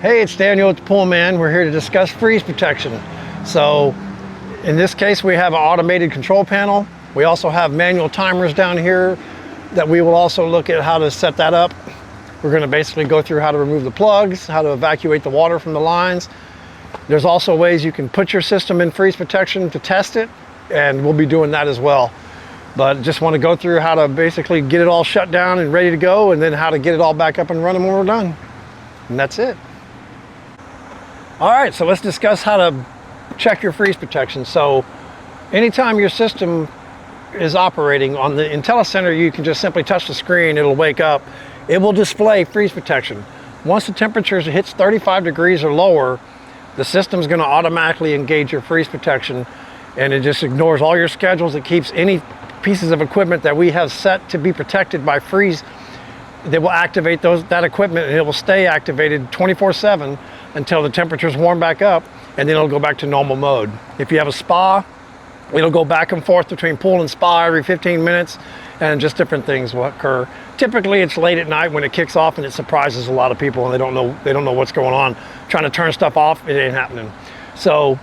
Hey, it's Daniel at the Pool Man. We're here to discuss freeze protection. So in this case, we have an automated control panel. We also have manual timers down here that we will also look at how to set that up. We're going to basically go through how to remove the plugs, how to evacuate the water from the lines. There's also ways you can put your system in freeze protection to test it, and we'll be doing that as well. But just want to go through how to basically get it all shut down and ready to go, and then how to get it all back up and running when we're done. And that's it. All right, so let's discuss how to check your freeze protection. So anytime your system is operating on the IntelliCenter, you can just simply touch the screen, it'll wake up. It will display freeze protection. Once the temperature hits 35 degrees or lower, the system's gonna automatically engage your freeze protection, and it just ignores all your schedules. It keeps any pieces of equipment that we have set to be protected by freeze. They will activate that equipment, and it will stay activated 24/7 until the temperatures warm back up, and then it'll go back to normal mode. If you have a spa, it'll go back and forth between pool and spa every 15 minutes, and just different things will occur. Typically, it's late at night when it kicks off, and it surprises a lot of people, and they don't know what's going on. Trying to turn stuff off, it ain't happening. So,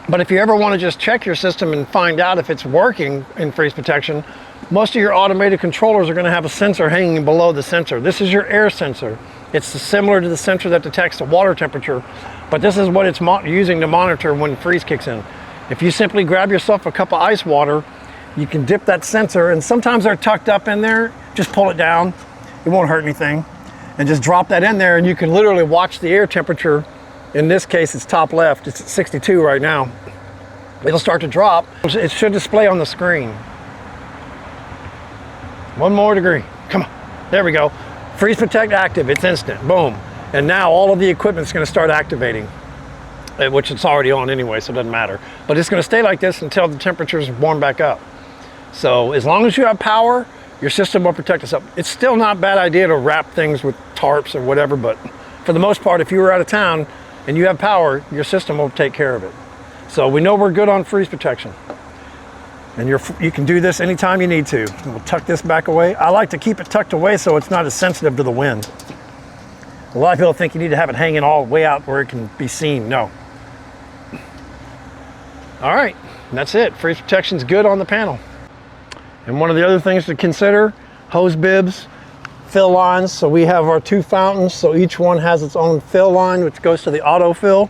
but if you ever want to just check your system and find out if it's working in freeze protection, most of your automated controllers are going to have a sensor hanging below the sensor. This is your air sensor. It's similar to the sensor that detects the water temperature, but this is what it's using to monitor when freeze kicks in. If you simply grab yourself a cup of ice water, you can dip that sensor, and sometimes they're tucked up in there. Just pull it down. It won't hurt anything. And just drop that in there, and you can literally watch the air temperature. In this case, it's top left. It's at 62 right now. It'll start to drop. It should display on the screen. One more degree. Come on. There we go. Freeze Protect active. It's instant. Boom. And now all of the equipment's going to start activating, which it's already on anyway, so it doesn't matter. But it's going to stay like this until the temperatures warm back up. So as long as you have power, your system will protect itself. It's still not a bad idea to wrap things with tarps or whatever, but for the most part, if you were out of town and you have power, your system will take care of it. So we know we're good on freeze protection. And you can do this anytime you need to. We'll tuck this back away. I like to keep it tucked away so it's not as sensitive to the wind. A lot of people think you need to have it hanging all the way out where it can be seen. No. All right, and that's it. Freeze protection's good on the panel. And one of the other things to consider, hose bibs, fill lines. So we have our two fountains, so each one has its own fill line, which goes to the auto fill.